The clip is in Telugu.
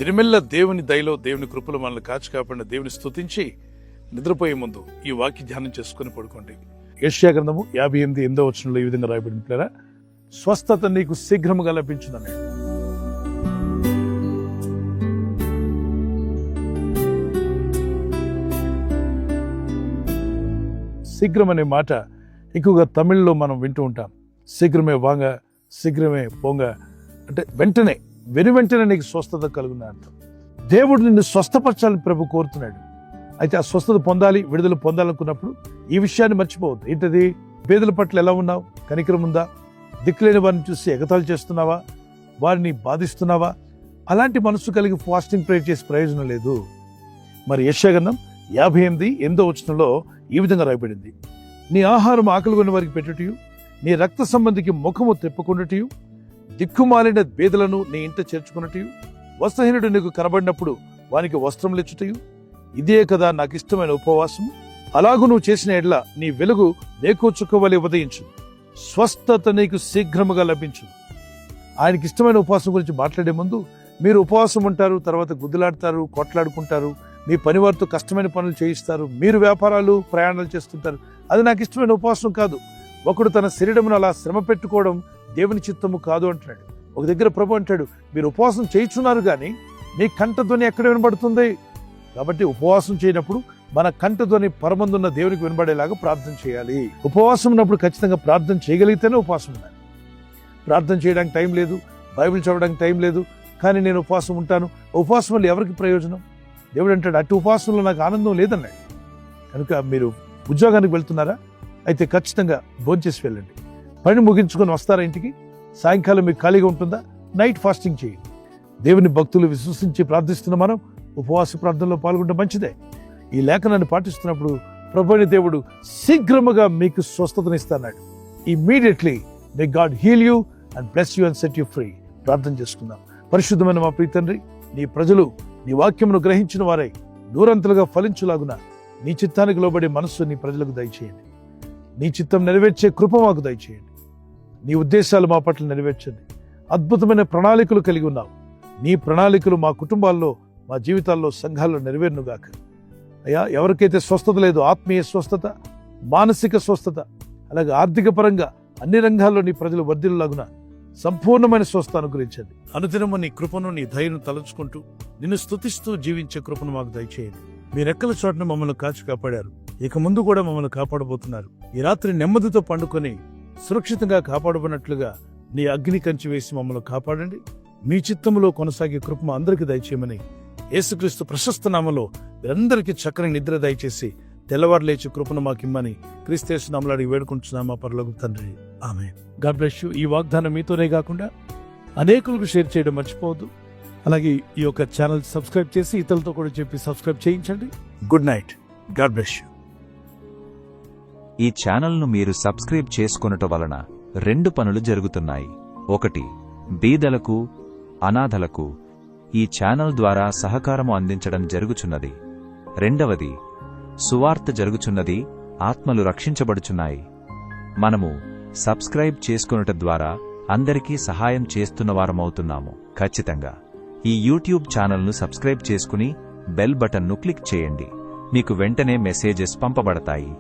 దినమెల్ల దేవుని దయలో దేవుని కృపలో మనల్ని కాచి కాపాడిన దేవుని స్తుతించి నిద్రపోయే ముందు ఈ వాక్య ధ్యానం చేసుకుని పడుకోండి. యెషయా గ్రంథము 58:8 వచనంలో ఈ విధంగా రాయబడింది, పిల్లరా, స్వస్థత నీకు శీఘ్రముగా లభించునని. శీఘ్రం అనే మాట ఎక్కువగా తమిళ్లో మనం వింటూ ఉంటాం. శీఘ్రమే వాంగ, శీఘ్రమే పోంగ అంటే వెంటనే, వెంటనే నీకు స్వస్థత కలుగున అర్థం. దేవుడు నిన్ను స్వస్థపరచాలని ప్రభు కోరుతున్నాడు. అయితే ఆ స్వస్థత పొందాలి, విడుదల పొందాలనుకున్నప్పుడు ఈ విషయాన్ని మర్చిపోవద్దు. ఏంటది? పేదల పట్ల ఎలా ఉన్నావు? కనికరం ఉందా? దిక్కులేని వారిని చూసి ఎగతాళి చేస్తున్నావా? వారిని బాధిస్తున్నావా? అలాంటి మనసు కలిగి ఫాస్టింగ్ ప్రేయర్ చేసి ప్రయోజనం లేదు. మరి యెషయా గ్రంథం 58:8 వచనంలో ఈ విధంగా రాయబడింది, నీ ఆహారం ఆకలిగొన్న వారికి పెట్టుటయు, నీ రక్త సంబంధికి ముఖము తిప్పుకున్నటయు, దిక్కుమాలిన బేదలను నీ ఇంట చేర్చుకున్నటయు, వస్త్రహీనుడు నీకు కనబడినప్పుడు వానికి వస్త్రములిచ్చుటయు, ఇదే కదా నాకు ఇష్టమైన ఉపవాసము. అలాగూ నువ్వు చేసిన ఎడ్ల నీ వెలుగు మేకో చుక్కవలె ఉదయించు, స్వస్థత నీకు శీఘ్రముగా లభించు. ఆయనకి ఇష్టమైన ఉపవాసం గురించి మాట్లాడే ముందు మీరు ఉపవాసం ఉంటారు, తర్వాత గుద్దులాడతారు, కొట్లాడుకుంటారు, మీ పని వారితో కష్టమైన పనులు చేయిస్తారు, మీరు వ్యాపారాలు ప్రయాణాలు చేస్తుంటారు. అది నాకు ఇష్టమైన ఉపవాసం కాదు. ఒకడు తన శరీరమును అలా శ్రమ పెట్టుకోవడం దేవుని చిత్తము కాదు అంటున్నాడు. ఒక దగ్గర ప్రభు అంటాడు, మీరు ఉపవాసం చేయించున్నారు కానీ మీ కంఠధ్వని ఎక్కడ వినబడుతుంది? కాబట్టి ఉపవాసం చేయనప్పుడు మన కంఠధ్వని పరమందున్న దేవునికి వినబడేలాగా ప్రార్థన చేయాలి. ఉపవాసం ఉన్నప్పుడు ఖచ్చితంగా ప్రార్థన చేయగలిగితేనే ఉపవాసం ఉండాలి. ప్రార్థన చేయడానికి టైం లేదు, బైబిల్ చదవడానికి టైం లేదు, కానీ నేను ఉపవాసం ఉంటాను. ఉపవాసం వల్ల ఎవరికి ప్రయోజనం? దేవుడు అంటాడు, అటు ఉపవాసంలో నాకు ఆనందం లేదన్నాడు. కనుక మీరు ఉద్యోగానికి వెళ్తున్నారా? అయితే ఖచ్చితంగా భోంచేసి వెళ్ళండి. పని ముగించుకొని వస్తారా ఇంటికి? సాయంకాలం మీకు ఖాళీగా ఉంటుందా? నైట్ ఫాస్టింగ్ చేయండి. దేవుని భక్తులు విశ్వసించి ప్రార్థిస్తున్న మనం ఉపవాస ప్రార్థనలో పాల్గొనడం మంచిదే. ఈ లేఖనాన్ని పాటిస్తున్నప్పుడు ప్రభువైన దేవుడు శీఘ్రముగా మీకు స్వస్థతనిస్తాడు. Immediately may God heal you and bless you and set you free. ప్రార్థన చేసుకుందాం. పరిశుద్ధమైన మా ప్రియ తండ్రి, నీ ప్రజలు నీ వాక్యమును గ్రహించిన వారై నూరంతలుగా ఫలించులాగున నీ చిత్తానికి లోబడే మనస్సు నీ ప్రజలకు దయచేయండి. నీ చిత్తం నెరవేర్చే కృప మాకు దయచేయండి. నీ ఉద్దేశాలు మా పట్ల నెరవేర్చండి. అద్భుతమైన ప్రణాళికలు కలిగి ఉన్నావు. నీ ప్రణాళికలు మా కుటుంబాల్లో, మా జీవితాల్లో, సంఘాల్లో నెరవేరునుగాక. అయ్యా, ఎవరికైతే స్వస్థత లేదు, ఆత్మీయ స్వస్థత, మానసిక స్వస్థత, అలాగే ఆర్థిక పరంగా అన్ని రంగాల్లో నీ ప్రజలు వర్ధిల్లులాగున సంపూర్ణమైన స్వస్థ అనుగ్రహించండి. అనుదినము నీ కృపను, నీ దయను తలుచుకుంటూ నిన్ను స్తుతిస్తూ జీవించే కృపను మాకు దయచేయండి. మీ రెక్కల చోటను మమ్మల్ని కాచి కాపాడారు, ఇక ముందు కూడా మమ్మల్ని కాపాడబోతున్నారు. ఈ రాత్రి నెమ్మదితో పండుకొని సురక్షితంగా కాపాడబడినట్లుగా నీ అగ్ని కంచి వేసి మమ్మల్ని కాపాడండి. మీ చిత్తములో కొనసాగే కృప అందరికీ దయచేయమని యేసుక్రీస్తు ప్రశస్త నామములో మీరందరికీ చక్కని నిద్ర దయచేసి తెల్లవారు లేచి కృపను మాకిమ్మని క్రీస్తు నామములో అడిగి వేడుకుంటున్నామా పరలోకపు తండ్రి, ఆమేన్. God bless you. ఈ వాగ్దానం మీతోనే కాకుండా అనేకులకు షేర్ చేయడం మర్చిపోవద్దు. అలాగే ఈ యొక్క ఛానల్ సబ్స్క్రైబ్ చేసి ఇతరులతో కూడా చెప్పి సబ్స్క్రైబ్ చేయించండి. Good night. God bless you. ఈ ఛానల్ను మీరు సబ్స్క్రైబ్ చేసుకొనుట వలన 2 పనులు జరుగుతున్నాయి. 1, బీదలకు, అనాథలకు ఈ ఛానల్ ద్వారా సహకారము అందించడం జరుగుచున్నది. 2, సువార్త జరుగుచున్నది, ఆత్మలు రక్షించబడుచున్నాయి. మనము సబ్స్క్రైబ్ చేసుకొనుట ద్వారా అందరికీ సహాయం చేస్తున్నవారమవుతున్నాము. ఖచ్చితంగా ఈ యూట్యూబ్ ఛానల్ను సబ్స్క్రైబ్ చేసుకుని బెల్ బటన్ను క్లిక్ చేయండి. మీకు వెంటనే మెసేజెస్ పంపబడతాయి.